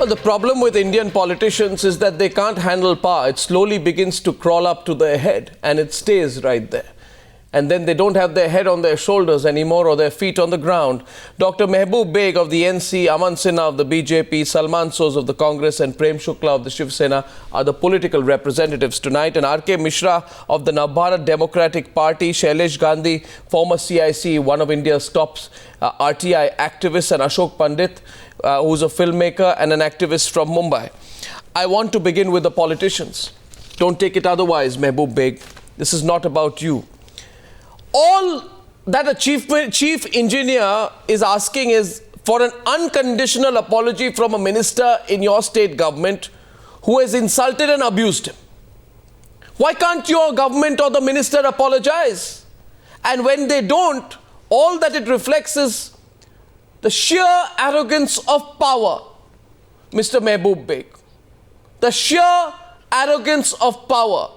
Well, the problem with Indian politicians is that they can't handle power. It slowly begins to crawl up to their head and it stays right there. And then they don't have their head on their shoulders anymore or their feet on the ground. Dr. Mehboob Beg of the NC, Aman Sinha of the BJP, Salman Soz of the Congress and Prem Shukla of the Shiv Sena are the political representatives tonight. And R.K. Mishra of the Navbharat Democratic Party, Shailesh Gandhi, former CIC, one of India's top RTI activists, and Ashok Pandit, who's a filmmaker and an activist from Mumbai. I want to begin with the politicians. Don't take it otherwise, Mehboob Beg. This is not about you. All that a chief engineer is asking is for an unconditional apology from a minister in your state government who has insulted and abused him. Why can't your government or the minister apologize? And when they don't, all that it reflects is the sheer arrogance of power, Mr. Mehboob Beg. The sheer arrogance of power,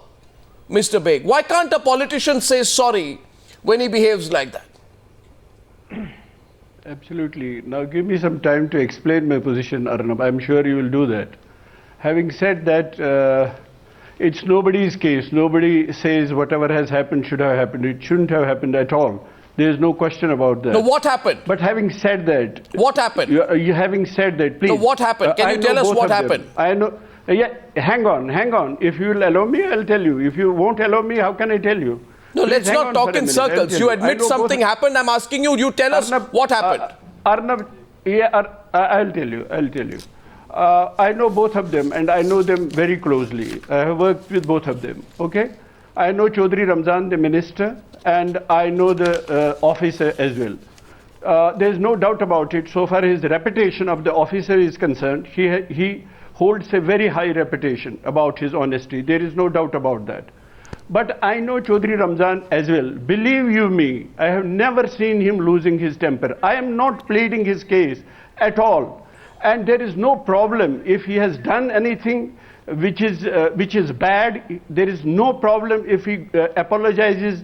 Mr. Beg. Why can't a politician say sorry when he behaves like that? Absolutely. Now give me some time to explain my position, Arnab. I'm sure you will do that. Having said that, it's nobody's case. Nobody says whatever has happened should have happened. It shouldn't have happened at all. There is no question about that. No, what happened? But having said that... What happened? You having said that, please... No, what happened? Can you tell us what happened? I know... yeah, hang on. If you will allow me, I'll tell you. If you won't allow me, how can I tell you? No, let's not talk in circles. You admit something happened. I'm asking you, you tell us what happened. Arnab, yeah, I'll tell you. I know both of them and I know them very closely. I have worked with both of them, okay? I know Choudhary Ramzan, the minister, and I know the officer as well. There's no doubt about it. So far his reputation of the officer is concerned, he holds a very high reputation about his honesty. There is no doubt about that. But I know Choudhary Ramzan as well. Believe you me, I have never seen him losing his temper. I am not pleading his case at all. And there is no problem if he has done anything which is bad. There is no problem if he apologizes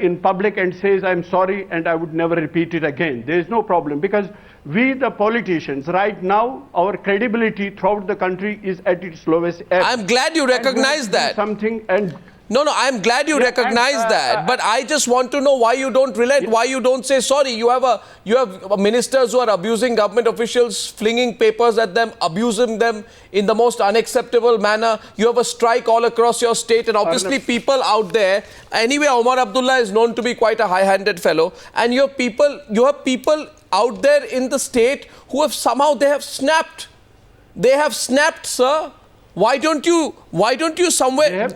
in public and says, I'm sorry and I would never repeat it again. There is no problem because we, the politicians, right now, our credibility throughout the country is at its lowest ebb. I'm glad you recognize that. No, I'm glad you recognize that. But I just want to know why you don't relent, why you don't say sorry. You have ministers who are abusing government officials, flinging papers at them, abusing them in the most unacceptable manner. You have a strike all across your state, and obviously people out there. Anyway, Omar Abdullah is known to be quite a high-handed fellow, and you have people out there in the state who have somehow they have snapped. They have snapped, sir. Why don't you somewhere,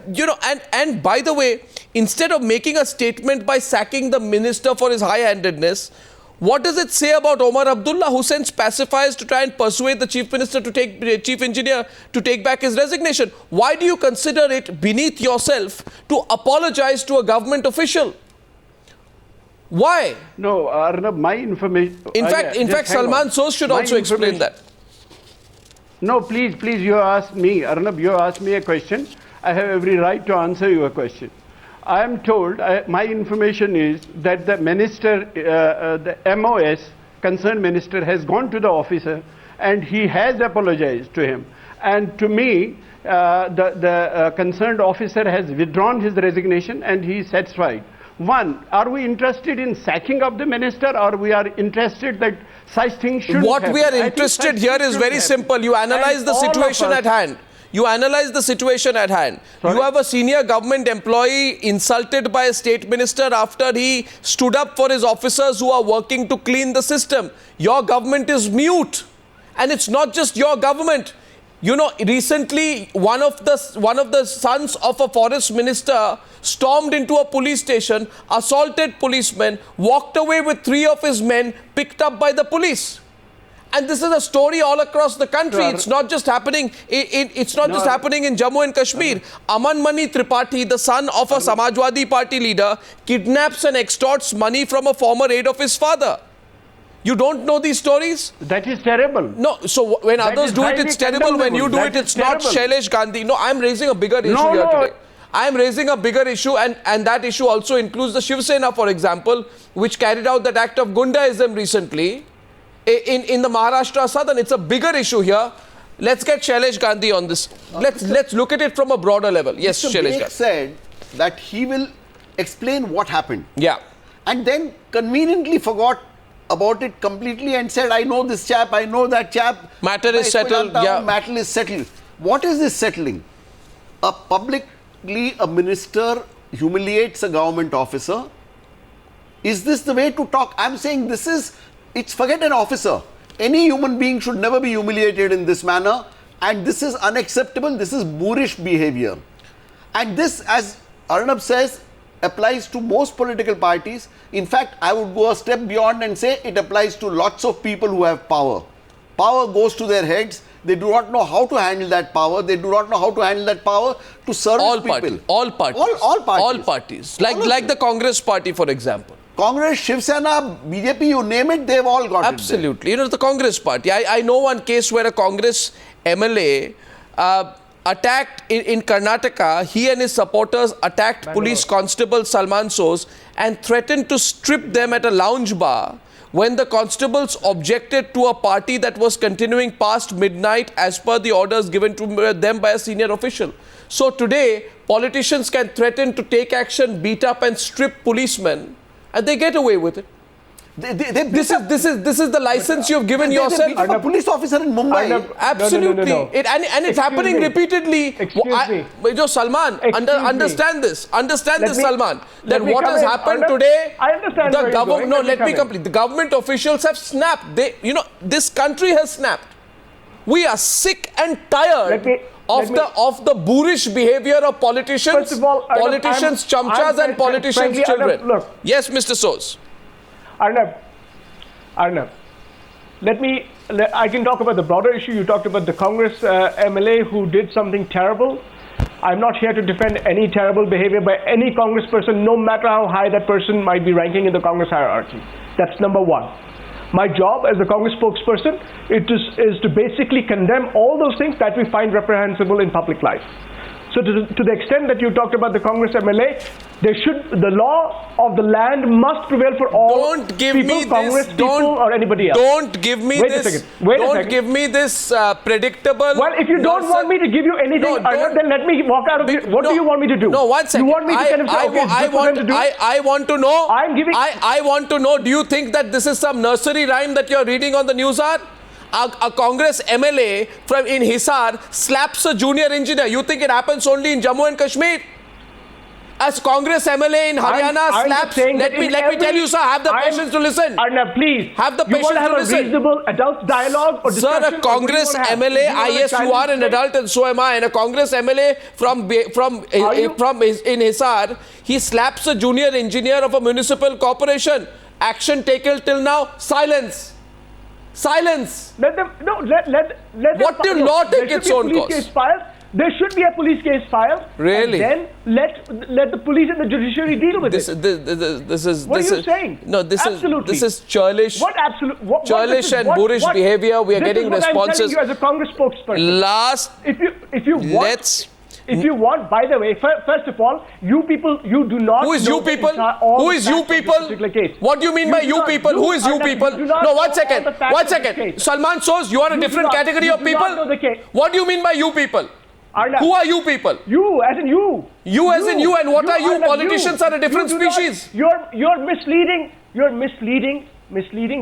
and by the way, instead of making a statement by sacking the minister for his high-handedness, what does it say about Omar Abdullah, who sends pacifiers to try and persuade the chief engineer to take back his resignation? Why do you consider it beneath yourself to apologize to a government official? Why? No, Arnab, my information... In fact, Salman Soz should also explain that. No, please, you ask me. Arnab, you asked me a question. I have every right to answer your question. I am told, my information is that the minister, the MOS, concerned minister, has gone to the officer and he has apologized to him. And to me, the concerned officer has withdrawn his resignation and he is satisfied. One, are we interested in sacking of the minister, or we are interested that such things should happen? What we are interested here is very simple. You analyze the situation at hand. You analyze the situation at hand. You have a senior government employee insulted by a state minister after he stood up for his officers who are working to clean the system. Your government is mute. And it's not just your government. You know, recently one of the sons of a forest minister stormed into a police station, assaulted policemen, walked away with 3 of his men, picked up by the police. And this is a story all across the country. It's not just happening in Jammu and Kashmir. Aman Mani Tripathi, the son of a Samajwadi Party leader, kidnaps and extorts money from a former aide of his father. You don't know these stories? That is terrible. No, so when others do it, it's terrible. When you do it, it's not. Shailesh Gandhi. No, I'm raising a bigger issue here today. I am raising a bigger issue, and that issue also includes the Shiv Sena, for example, which carried out that act of Gundaism recently in the Maharashtra Southern. It's a bigger issue here. Let's get Shailesh Gandhi on this. Let's look at it from a broader level. Yes, Mr. Shailesh Baig Gandhi. said that he will explain what happened. Yeah. And then conveniently forgot about it completely and said, I know this chap, I know that chap. Matter is settled. Yeah. Matter is settled. What is this settling? Publicly, a minister humiliates a government officer. Is this the way to talk? I'm saying forget an officer. Any human being should never be humiliated in this manner. And this is unacceptable. This is boorish behavior. And this, as Arnab says, applies to most political parties. In fact, I would go a step beyond and say it applies to lots of people who have power. Power goes to their heads. They do not know how to handle that power. They do not know how to handle that power to service people. All parties. All parties. Like the Congress party, for example. Congress, Shiv Sena, BJP, you name it, they've all got Absolutely. You know, the Congress party. I know one case where a Congress MLA attacked in Karnataka. He and his supporters attacked police constable Salman Soz and threatened to strip them at a lounge bar when the constables objected to a party that was continuing past midnight as per the orders given to them by a senior official. So today, politicians can threaten to take action, beat up and strip policemen, and they get away with it. This is the license you've given yourself. I'm a police officer in Mumbai. Absolutely. No. And it's happening repeatedly. Salman, understand this. Understand this, Salman. That what has happened today, I understand where you're going. let me complete. The government officials have snapped. This country has snapped. We are sick and tired of the boorish behavior of politicians, First of all, politicians' chamchas and politicians' children. Look. Yes, Mr. Soz. Arnab, I can talk about the broader issue. You talked about the Congress MLA who did something terrible. I'm not here to defend any terrible behavior by any Congress person, no matter how high that person might be ranking in the Congress hierarchy. That's number one. My job as a Congress spokesperson is to basically condemn all those things that we find reprehensible in public life. So to the extent that you talked about the Congress MLA, the law of the land must prevail for all Congress people or anybody else. Don't give me give me this predictable. Well, if you don't want me to give you anything, then let me walk out of it. What do you want me to do? No, one second. You want me to kind of say, I want to know. I want to know. Do you think that this is some nursery rhyme that you're reading on the Newshour? A Congress MLA in Hisar slaps a junior engineer. You think it happens only in Jammu and Kashmir? As Congress MLA in Haryana slaps, let me tell you, sir, have the patience to listen. Arnab, please. Have the patience to listen. You want to have a reasonable adult dialogue or discussion? Sir, a Congress MLA, yes, you are an adult and so am I, and a Congress MLA in Hisar, he slaps a junior engineer of a municipal corporation. Action taken till now, silence. Silence. Let them. What do law take its own course? There should be a police case filed. Really? And then let the police and the judiciary deal with it. What are you saying? No, this absolutely. is churlish. What absolute? Churlish and boorish behavior. We are getting responses. I'm telling you as a Congress spokesperson. If you want, by the way, first of all, you people, you do not. Who is you people? Who is you people? What do you mean by you people? Who is you people? No, 1 second. 1 second. Salman Soz, you are a different category of people. What do you mean by you people? Who are you people? You, as in you. You as in you, and what are you? Politicians are a different species. You're misleading. You're misleading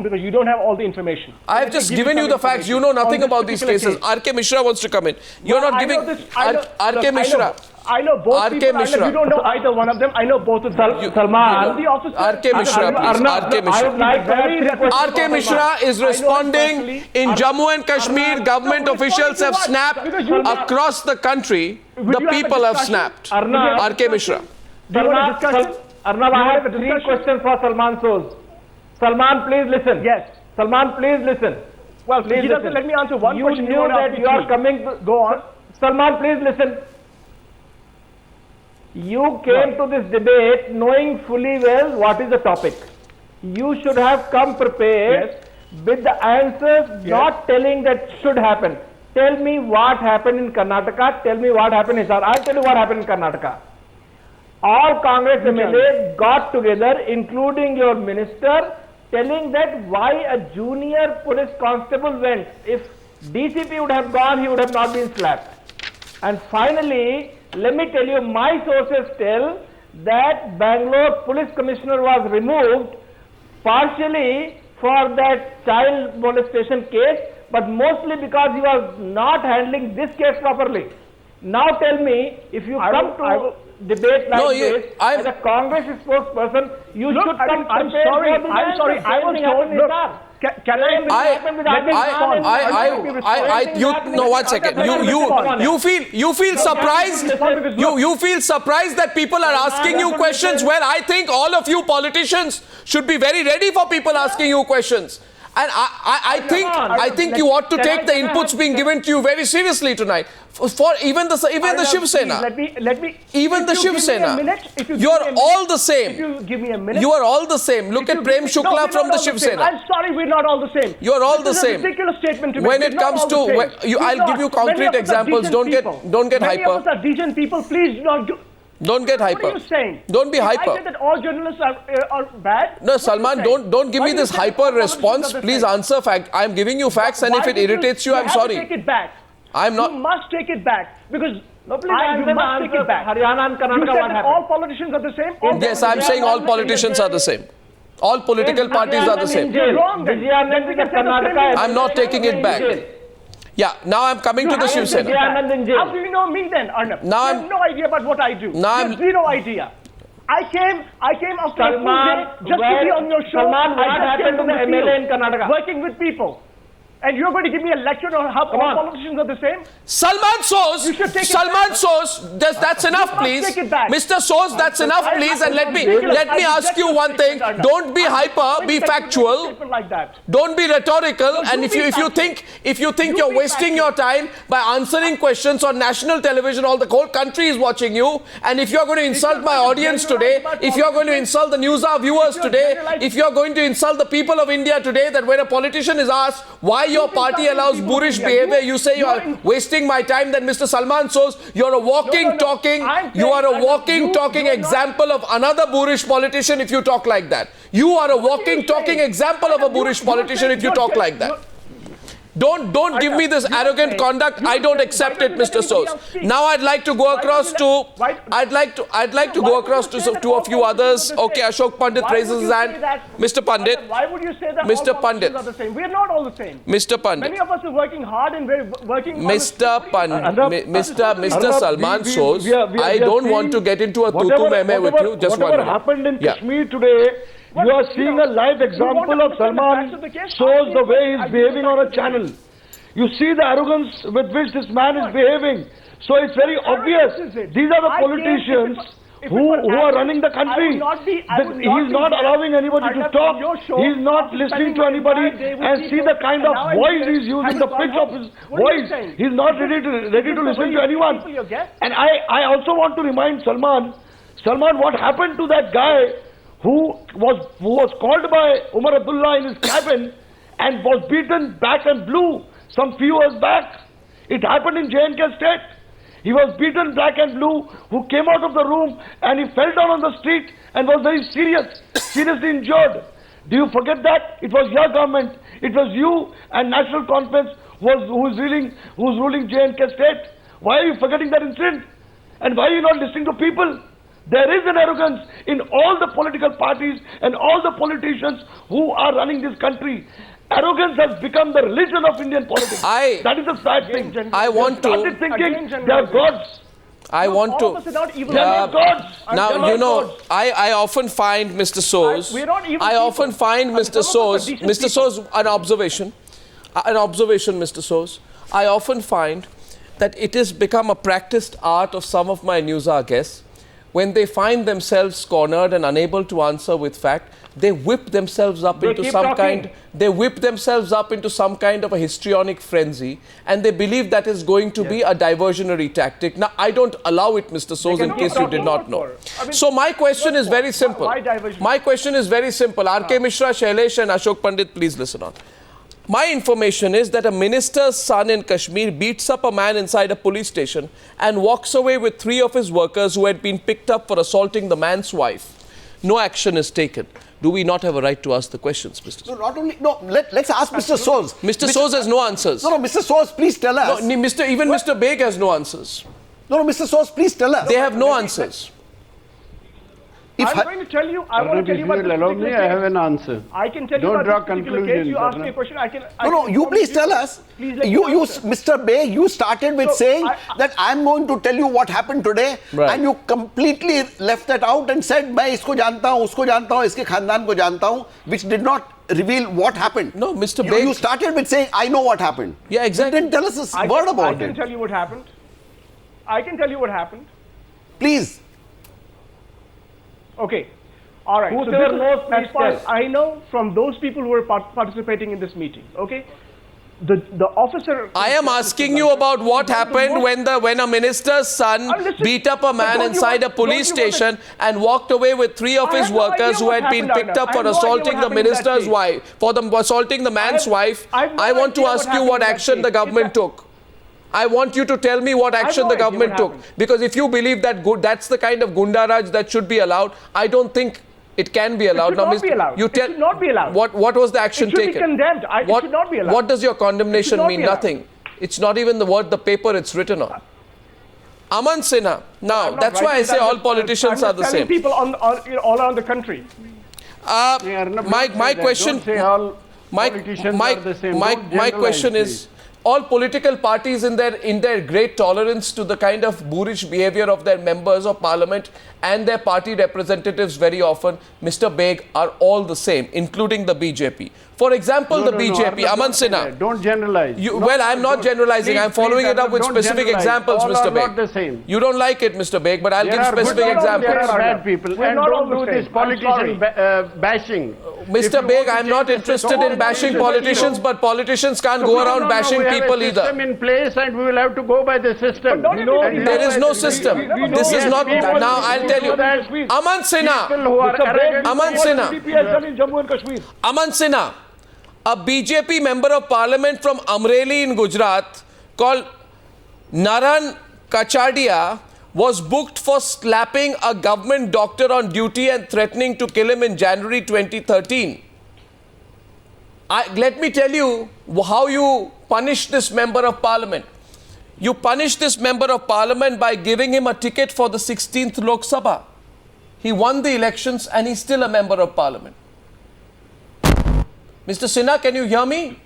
because you don't have all the information. I have just given you the facts. You know nothing about these cases. R.K. Mishra wants to come in. You're not giving... R.K. Mishra. I know both people. You don't know either one of them. I know both of them. Salman. R.K. Mishra, please. R.K. Mishra. R.K. Mishra is responding in Jammu and Kashmir. Government officials have snapped across the country. The people have snapped. R.K. Mishra. Do you want a discussion? Arnab, I have 3 questions for Salman Soz. Salman, please listen. Yes. Salman, please listen. Well, please he doesn't let me answer one question. You knew that you are coming. Go on. Salman, please listen. You came to this debate knowing fully well what is the topic. You should have come prepared with the answers, not telling that should happen. Tell me what happened in Karnataka. Tell me what happened in Hisar. I'll tell you what happened in Karnataka. All Congress MLAs got together, including your minister, telling that why a junior police constable went. If DCP would have gone, he would have not been slapped. And finally, let me tell you, my sources tell that Bangalore Police Commissioner was removed partially for that child molestation case, but mostly because he was not handling this case properly. Now tell me, if you come to debate like this, as a Congress spokesperson, you should come I'm sorry, I was told, look, can one second. You feel surprised. You feel surprised that people are asking you questions. Well, I think all of you politicians should be very ready for people asking you questions. And I think you ought to take the inputs being given to you very seriously tonight. For even the Shiv Sena. Even the Shiv Sena. You're all the same. If you give me a minute. You are all the same. Look at Prem Shukla from the Shiv Sena. I'm sorry, we're not all the same. You're all the same. This is a ridiculous statement to make. When it comes to, I'll give you concrete examples. Don't get hyper. Many of us are decent people. Please don't get hyper. What are you saying? Don't be hyper. I said that all journalists are bad. No, Salman, don't give me this hyper response. Please answer fact. I'm giving you facts, and if it irritates you, I'm sorry. You have to take it back. I'm not. You must take it back because. No, please you must take it back. Haryana and Karnataka, you said what that happened? all politicians are the same. Yes, I'm saying all politicians are the same. All political parties are the same. You're wrong then. I'm not taking it back. Yeah, now I'm coming to the Shiv Sena. How do you know me then, Arnab? Now you have no idea about what I do. Now you have zero idea. I came after a full day just to be on your show. Salman, what happened to the MLA in Karnataka? Working with people. And you're going to give me a lecture on how all politicians are the same? Salman Sos, that's enough, please. Mr. Sos, that's enough, please. And let me ask you one thing. Don't be hyper, be factual. Don't be rhetorical. And if you think you're wasting your time by answering questions on national television, the whole country is watching you. And if you're going to insult my audience today, if you're going to insult the Newshour viewers today, if you're going to insult the people of India today, that when a politician is asked why your party allows boorish behavior, you say you are wasting my time, then Mr. Salman Sos, you're a walking, talking example of another boorish politician if you talk like that. You are a walking, talking example of a boorish politician if you talk like that. Don't give me this arrogant conduct. I don't accept it, Mr. Sos. Now I'd like to go across to to a few others. Okay, Ashok Pandit raises his hand. Mr. Pandit. Why would you say that Mr. all Pandit. are the same? We're not all the same. Mr. Pandit. Many of us are working hard and we're working Mr. Salman Sos, I don't want to get into a tutu meme with you. Just one minute. Whatever happened in Kashmir today, you are seeing a live example of Salman Sos, the way he's behaving on a channel. You see the arrogance with which this man is behaving. So it's very obvious. These are the politicians who are running the country. He's not allowing anybody to talk. He's not listening to anybody and see the kind of voice he's using, the pitch of his voice. He's not ready to listen to anyone. And I also want to remind Salman, what happened to that guy who was called by Omar Abdullah in his cabin and was beaten black and blue some few years back. It happened in J&K state. He was beaten black and blue, who came out of the room and he fell down on the street and was very seriously injured. Do you forget that? It was your government. It was you and National Conference who's ruling J&K state. Why are you forgetting that incident? And why are you not listening to people? There is an arrogance in all the political parties and all the politicians who are running this country. Arrogance has become the religion of Indian politics. That is a sad thing. I want to. Started thinking they are gods. I want to. They are not gods. Now, you know, I often find Mr. Sos. Mr. Sos, an observation, Mr. Sos. I often find that it has become a practiced art of some of my Newshour guests. When they find themselves cornered and unable to answer with fact, they whip themselves up into some kind of a histrionic frenzy, and they believe that is going to be a diversionary tactic. Now, I don't allow it, Mr. Sos, in case you did not know. So my question is very simple. My question is very simple. R.K. Mishra, Shailesh and Ashok Pandit, please listen on. My information is that a minister's son in Kashmir beats up a man inside a police station and walks away with 3 of his workers who had been picked up for assaulting the man's wife. No action is taken. do we not have a right to ask the questions, Mr. No, not only, no, let's ask Mr. Soz. Mr. Soz has no answers. No, Mr. Soz, please tell us. No, even Mr. Beg has no answers. No, Mr. Soz, please tell us. They have no answers. If I'm going to tell you, I want to tell you about if this you will allow me, particular I have case. an answer. I can tell you Don't draw about this particular case. conclusions, You ask me Arnab. a question, I can... No, you please tell us. Please let You, me answer. Mr. Bey, you started with So, saying I- that I'm going to tell you what happened today, Right. and you completely left that out and said, मैं इसको जानता हूँ, उसको जानता हूँ, इसके खानदान को जानता हूँ, which did not reveal what happened. No, Mr. You, Beg- you started with saying, I know what happened. Yeah, exactly. You didn't tell us a I word can, about I can it. tell you what happened. I can tell you what happened. Please. Okay. All right. Whosoever this is knows, please as far tell. as I know from those people who were participating in this meeting. Okay. The officer. I am asking you about what happened when a minister's son Listen, beat up a but man don't you inside a want- police don't you want station and walked away with 3 of I his have no idea workers who what had been happened, picked up Arnab. for I have no idea assaulting what the happened in that minister's case. wife, for assaulting the man's wife. I have no I want to idea what ask you happened what in that action the case. government It's a- took. I want you to tell me what action no the idea government what took. happened. Because if you believe that that's the kind of gundaraj that should be allowed, I don't think it can be allowed. should not be allowed. You It tell should not be allowed. What was the action It should be taken? condemned. It should not be allowed. What does your condemnation not mean? be allowed. Nothing. It's not even the word, the paper it's written on. Aman Sinha. Now, I'm not that's why I writing say that, all but, politicians I'm are the just telling same. people all around the country. Arnab, My don't say that. question, Don't say all my politicians are the same. my Don't my generalize, question is, please. all political parties in their great tolerance to the kind of boorish behavior of their members of parliament and their party representatives very often, Mr. Beg, are all the same, including the BJP. For example, the BJP, Arnab, Aman don't say Sinha. that. Don't generalize. Well, I'm not generalizing. I'm following it up with Don't specific generalize. examples, All Mr. are Beg. not the same. You don't like it, Mr. Beg, but I'll There give are good specific people, examples. there are bad people, We're and not all don't the do this same. I'm politician bashing. If Mr. you Beg, want to I'm not change the interested system, in bashing change the politicians, system. but politicians can't No, go no, around no, bashing we have people a system either. in place, and we will have to go by the system. don't you know And There is no we- system. we This know is that not. people- Now I'll tell you. that Aman Sinha. People who are Mr. Beg, arrogant. Aman what Sinha. BJP has done in Jammu and Kashmir. Aman Sinha, a BJP member of parliament from Amreli in Gujarat called Naran Kachadia was booked for slapping a government doctor on duty and threatening to kill him in January 2013. Let me tell you how you punish this member of parliament. You punish this member of parliament by giving him a ticket for the 16th Lok Sabha. He won the elections and he's still a member of parliament. Mr. Sinha, can you hear me?